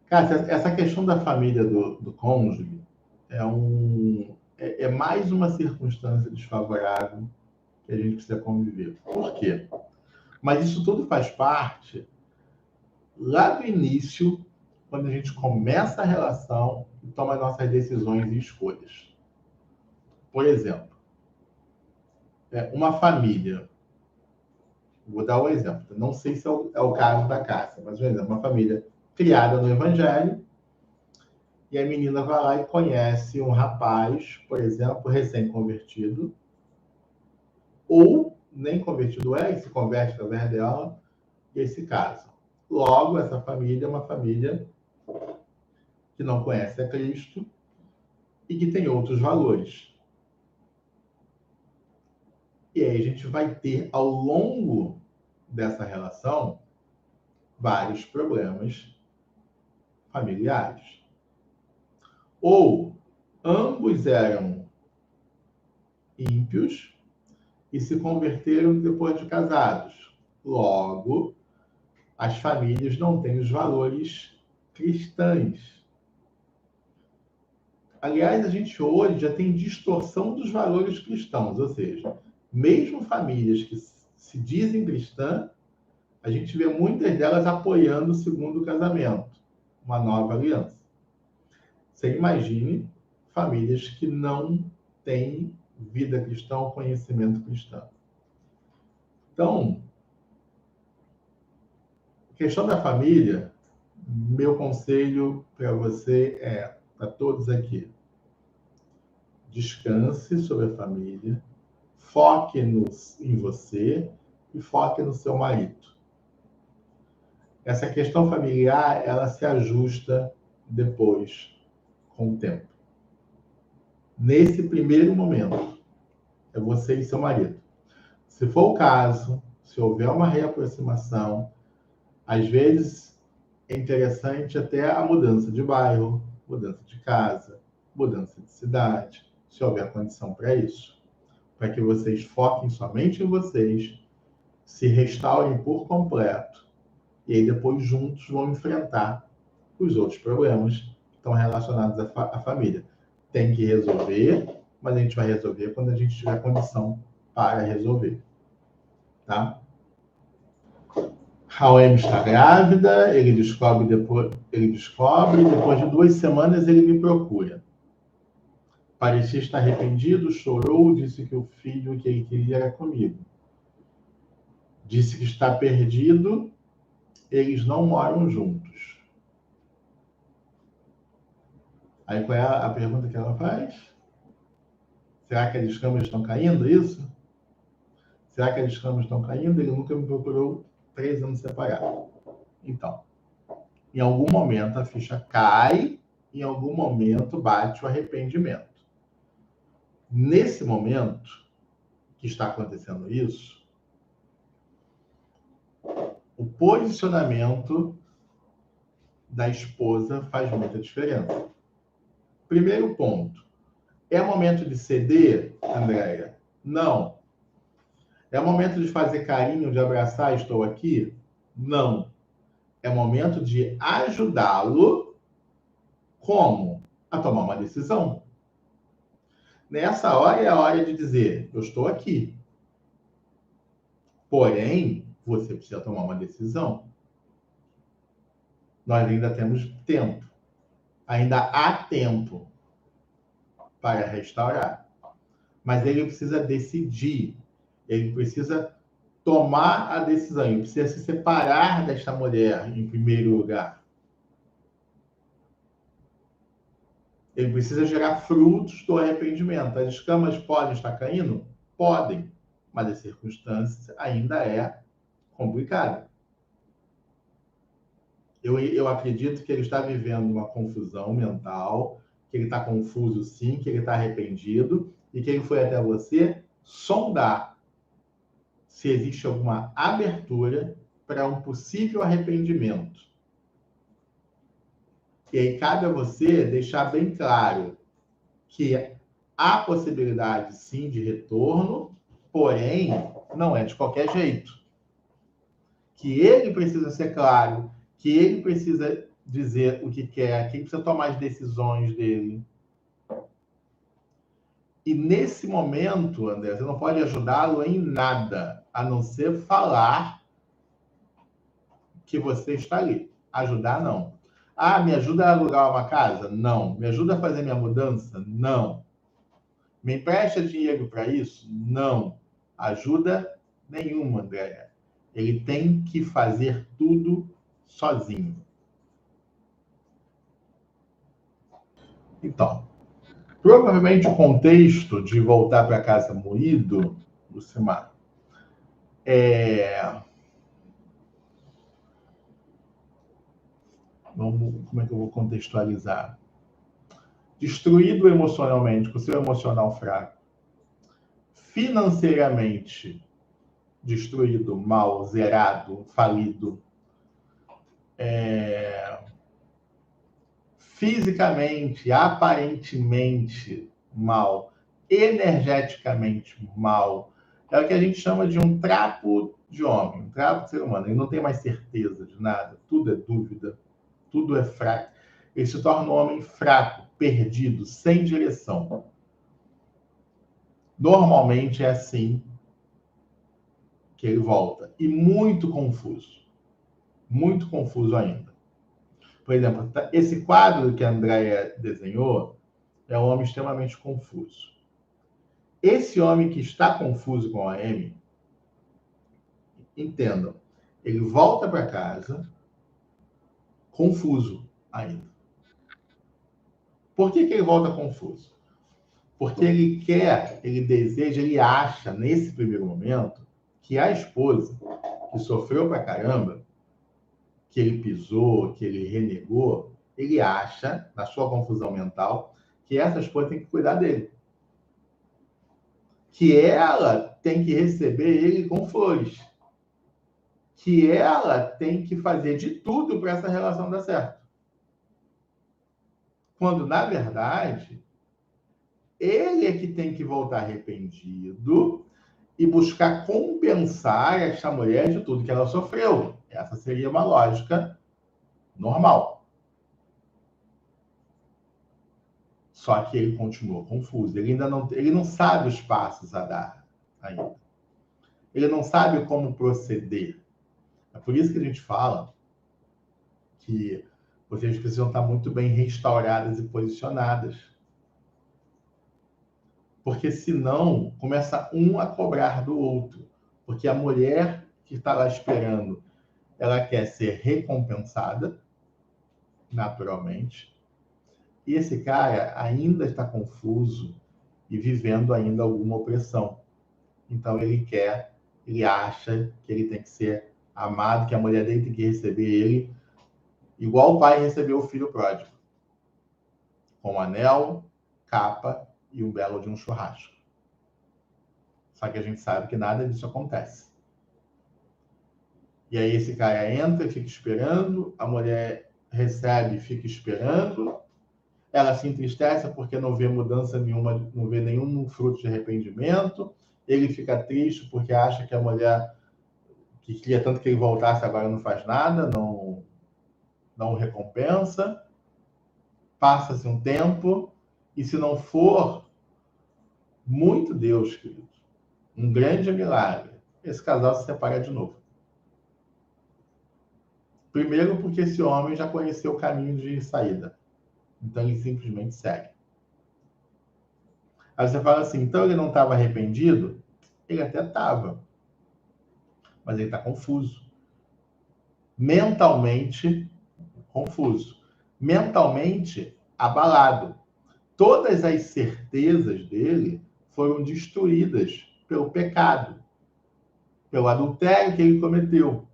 Cara, essa questão da família do cônjuge é mais uma circunstância desfavorável que a gente precisa conviver. Por quê? Mas isso tudo faz parte lá do início, quando a gente começa a relação e toma nossas decisões e escolhas. Por exemplo, uma família, vou dar um exemplo, não sei se é o caso da Cássia, mas um exemplo, uma família criada no Evangelho, e a menina vai lá e conhece um rapaz, por exemplo, recém-convertido, ou nem convertido é, e se converte através dela, e se casam. Logo, essa família é uma família que não conhece a Cristo e que tem outros valores. E aí a gente vai ter, ao longo dessa relação, vários problemas familiares. Ou ambos eram ímpios e se converteram depois de casados. Logo, as famílias não têm os valores cristãos. Aliás, a gente hoje já tem distorção dos valores cristãos, ou seja, mesmo famílias que se dizem cristãs, a gente vê muitas delas apoiando o segundo casamento, uma nova aliança. Você imagine famílias que não têm vida cristã ou conhecimento cristão. Então, questão da família, meu conselho para você para todos aqui, descanse sobre a família, foque em você e foque no seu marido. Essa questão familiar, ela se ajusta depois, com o tempo. Nesse primeiro momento, é você e seu marido. Se for o caso, se houver uma reaproximação, às vezes é interessante até a mudança de bairro, mudança de casa, mudança de cidade, se houver condição para isso, para que vocês foquem somente em vocês, se restaurem por completo, e aí depois juntos vão enfrentar os outros problemas que estão relacionados à família. Tem que resolver, mas a gente vai resolver quando a gente tiver condição para resolver. Tá? Raoem está grávida, ele descobre, depois de 2 semanas ele me procura. Parecia estar arrependido, chorou, disse que o filho que ele queria era comigo. Disse que está perdido, eles não moram juntos. Aí qual é a pergunta que ela faz? Será que as escamas estão caindo, isso? Será que as escamas estão caindo? Ele nunca me procurou 3 anos separados. Então, em algum momento a ficha cai, em algum momento bate o arrependimento. Nesse momento que está acontecendo isso, o posicionamento da esposa faz muita diferença. Primeiro ponto, é momento de ceder, Andréia? Não. É momento de fazer carinho, de abraçar, estou aqui? Não. É momento de ajudá-lo, como? A tomar uma decisão. Nessa hora é a hora de dizer, eu estou aqui. Porém, você precisa tomar uma decisão. Nós ainda temos tempo. Ainda há tempo para restaurar. Mas ele precisa decidir. Ele precisa tomar a decisão. Ele precisa se separar desta mulher, em primeiro lugar. Ele precisa gerar frutos do arrependimento. As escamas podem estar caindo? Podem. Mas a circunstância ainda é complicada. Eu acredito que ele está vivendo uma confusão mental, que ele está confuso sim, que ele está arrependido e que ele foi até você sondar se existe alguma abertura para um possível arrependimento. E aí cabe a você deixar bem claro que há possibilidade sim de retorno, porém não é de qualquer jeito. Que ele precisa ser claro, que ele precisa dizer o que quer, quem precisa tomar as decisões dele. E nesse momento, André, você não pode ajudá-lo em nada, a não ser falar que você está ali. Ajudar, não. Ah, me ajuda a alugar uma casa? Não. Me ajuda a fazer minha mudança? Não. Me empresta dinheiro para isso? Não. Ajuda nenhuma, André. Ele tem que fazer tudo sozinho. Então, provavelmente o contexto de voltar para casa moído, Lucimar, como é que eu vou contextualizar? Destruído emocionalmente, com seu emocional fraco, financeiramente destruído, mal, zerado, falido, fisicamente, aparentemente mal, energeticamente mal. É o que a gente chama de um trapo de homem, um trapo de ser humano. Ele não tem mais certeza de nada, tudo é dúvida, tudo é fraco. Ele se torna um homem fraco, perdido, sem direção. Normalmente é assim que ele volta. E muito confuso. Muito confuso ainda. Por exemplo, esse quadro que a Andrea desenhou é um homem extremamente confuso. Esse homem que está confuso com a Amy, entendam, ele volta para casa confuso ainda. Por que ele volta confuso? Porque ele quer, ele deseja, ele acha, nesse primeiro momento, que a esposa, que sofreu pra caramba, que ele pisou, que ele renegou, ele acha, na sua confusão mental, que essa esposa tem que cuidar dele. Que ela tem que receber ele com flores. Que ela tem que fazer de tudo para essa relação dar certo. Quando, na verdade, ele é que tem que voltar arrependido e buscar compensar esta mulher de tudo que ela sofreu. Essa seria uma lógica normal. Só que ele continua confuso. Ele não sabe os passos a dar ainda. Ele não sabe como proceder. É por isso que a gente fala que vocês precisam estar muito bem restauradas e posicionadas. Porque senão começa um a cobrar do outro. Porque a mulher que está lá esperando, ela quer ser recompensada, naturalmente. E esse cara ainda está confuso e vivendo ainda alguma opressão. Então ele acha que ele tem que ser amado, que a mulher dele tem que receber ele igual o pai recebeu o filho pródigo, com anel, capa e um belo de um churrasco. Só que a gente sabe que nada disso acontece. E aí esse cara entra e fica esperando, a mulher recebe e fica esperando, ela se entristece porque não vê mudança nenhuma, não vê nenhum fruto de arrependimento, ele fica triste porque acha que a mulher que queria tanto que ele voltasse agora não faz nada, não recompensa, passa-se um tempo, e se não for muito Deus, querido, um grande milagre, esse casal se separa de novo. Primeiro porque esse homem já conheceu o caminho de saída. Então ele simplesmente segue. Aí você fala assim, então ele não estava arrependido? Ele até estava. Mas ele está confuso. Mentalmente confuso. Mentalmente abalado. Todas as certezas dele foram destruídas pelo pecado, pelo adultério que ele cometeu,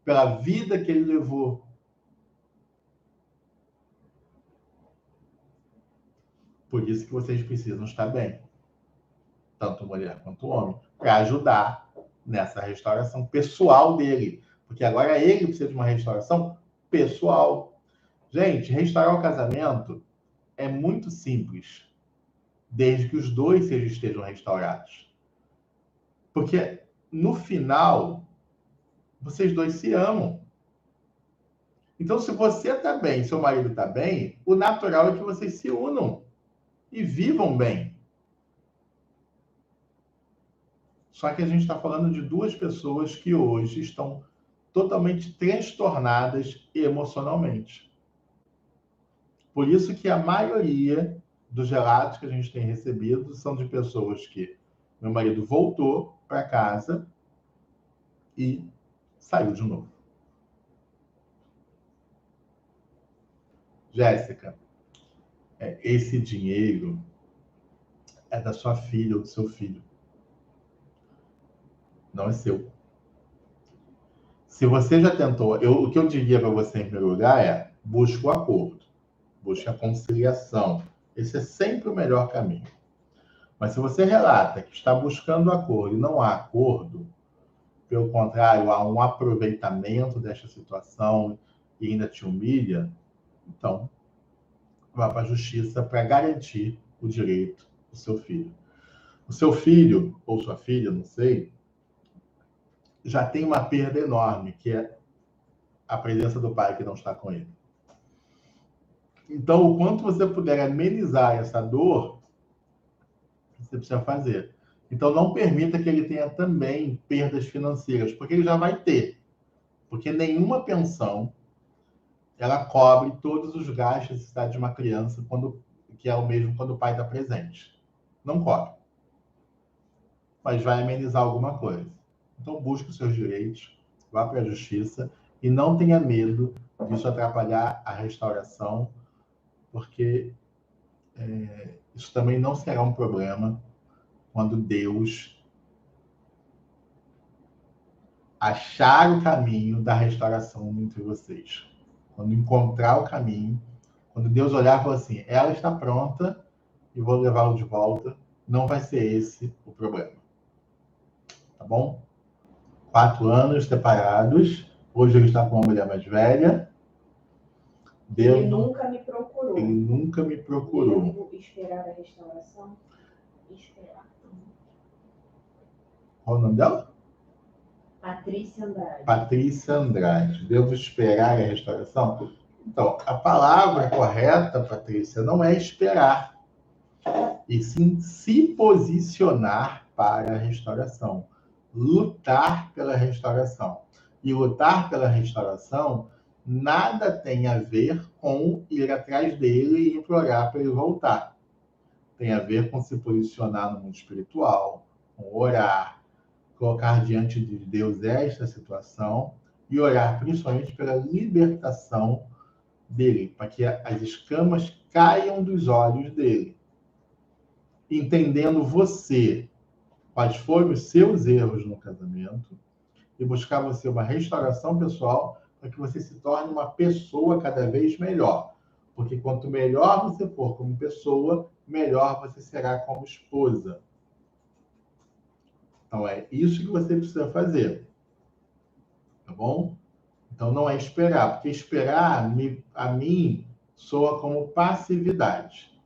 pela vida que ele levou. Por isso que vocês precisam estar bem, tanto mulher quanto homem, para ajudar nessa restauração pessoal dele. Porque agora ele precisa de uma restauração pessoal. Gente, restaurar o casamento é muito simples, desde que os dois estejam restaurados. Porque, no final, vocês dois se amam. Então, se você está bem, seu marido está bem, o natural é que vocês se unam e vivam bem. Só que a gente está falando de duas pessoas que hoje estão totalmente transtornadas emocionalmente. Por isso que a maioria dos relatos que a gente tem recebido são de pessoas que meu marido voltou para casa e saiu de novo. Jéssica, esse dinheiro é da sua filha ou do seu filho. Não é seu. Se você já tentou, o que eu diria para você em primeiro lugar é busque o acordo, busque a conciliação. Esse é sempre o melhor caminho. Mas se você relata que está buscando acordo e não há acordo, pelo contrário, há um aproveitamento desta situação e ainda te humilha, então vá para a justiça para garantir o direito do seu filho. O seu filho, ou sua filha, não sei, já tem uma perda enorme, que é a presença do pai que não está com ele. Então, o quanto você puder amenizar essa dor, você precisa fazer. Então, não permita que ele tenha também perdas financeiras, porque ele já vai ter. Porque nenhuma pensão, ela cobre todos os gastos de necessidade de uma criança, que é o mesmo quando o pai está presente. Não cobre. Mas vai amenizar alguma coisa. Então, busque os seus direitos, vá para a justiça e não tenha medo disso atrapalhar a restauração, porque isso também não será um problema quando Deus achar o caminho da restauração entre vocês. Quando encontrar o caminho, quando Deus olhar e falar assim, ela está pronta e vou levá-lo de volta, não vai ser esse o problema. Tá bom? 4 anos separados. Hoje ele está com uma mulher mais velha. Ele nunca me procurou. Ele nunca me procurou. Devo esperar a restauração? Esperar. Qual o nome dela? Patrícia Andrade. Patrícia Andrade. Devo esperar a restauração? Então, a palavra correta, Patrícia, não é esperar, e sim se posicionar para a restauração. Lutar pela restauração. E lutar pela restauração nada tem a ver com ir atrás dele e implorar para ele voltar. Tem a ver com se posicionar no mundo espiritual, com orar, colocar diante de Deus esta situação e orar principalmente pela libertação dele, para que as escamas caiam dos olhos dele. Entendendo você, quais foram os seus erros no casamento, e buscar você uma restauração pessoal para que você se torne uma pessoa cada vez melhor. Porque quanto melhor você for como pessoa, melhor você será como esposa. Então, é isso que você precisa fazer. Tá bom? Então, não é esperar. Porque esperar, a mim, soa como passividade.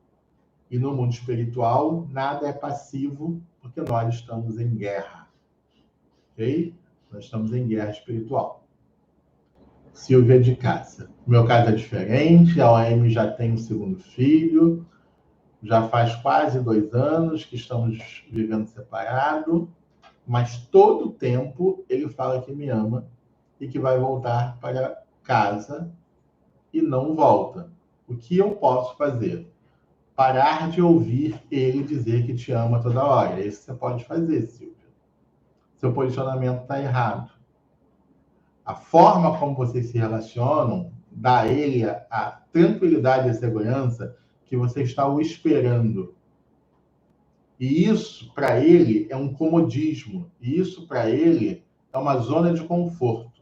E no mundo espiritual, nada é passivo, porque nós estamos em guerra. Ok? Nós estamos em guerra espiritual. Silvia de Cássia. O meu caso é diferente. A OM já tem um segundo filho. Já faz quase 2 anos que estamos vivendo separado. Mas todo o tempo ele fala que me ama e que vai voltar para casa e não volta. O que eu posso fazer? Parar de ouvir ele dizer que te ama toda hora. É isso que você pode fazer, Silvia. Seu posicionamento está errado. A forma como vocês se relacionam dá a ele a tranquilidade e a segurança que você está o esperando. E isso, para ele, é um comodismo. E isso, para ele, é uma zona de conforto.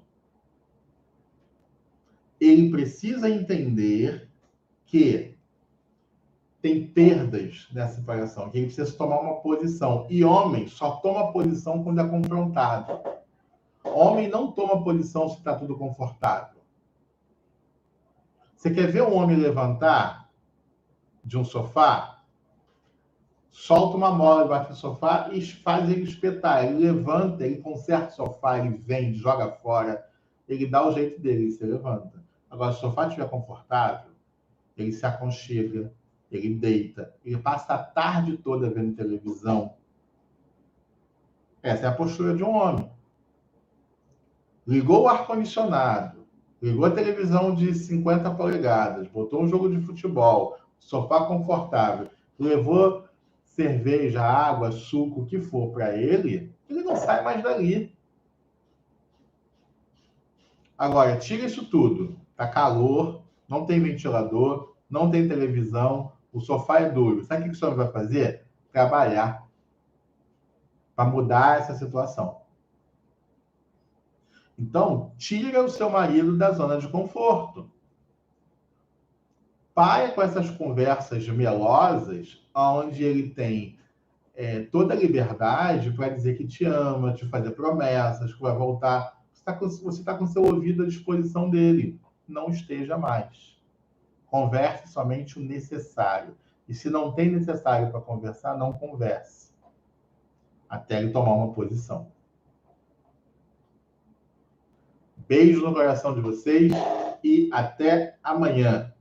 Ele precisa entender que tem perdas nessa separação, que ele precisa tomar uma posição. E homem só toma posição quando é confrontado. Homem não toma posição se está tudo confortável. Você quer ver um homem levantar de um sofá? Solta uma mola debaixo do sofá e faz ele espetar. Ele levanta, ele conserta o sofá, ele vem, joga fora. Ele dá o jeito dele, ele se levanta. Agora, se o sofá estiver confortável, ele se aconchega, ele deita, ele passa a tarde toda vendo televisão. Essa é a postura de um homem. Ligou o ar-condicionado, ligou a televisão de 50 polegadas, botou um jogo de futebol, sofá confortável, levou cerveja, água, suco, o que for para ele, ele não sai mais dali. Agora, tira isso tudo. Tá calor, não tem ventilador, não tem televisão, o sofá é duro. Sabe o que o senhor vai fazer? Trabalhar para mudar essa situação. Então, tira o seu marido da zona de conforto. Pare com essas conversas melosas, onde ele tem toda a liberdade para dizer que te ama, te fazer promessas, que vai voltar. Você tá com seu ouvido à disposição dele. Não esteja mais. Converse somente o necessário. E se não tem necessário para conversar, não converse. Até ele tomar uma posição. Beijo no coração de vocês e até amanhã.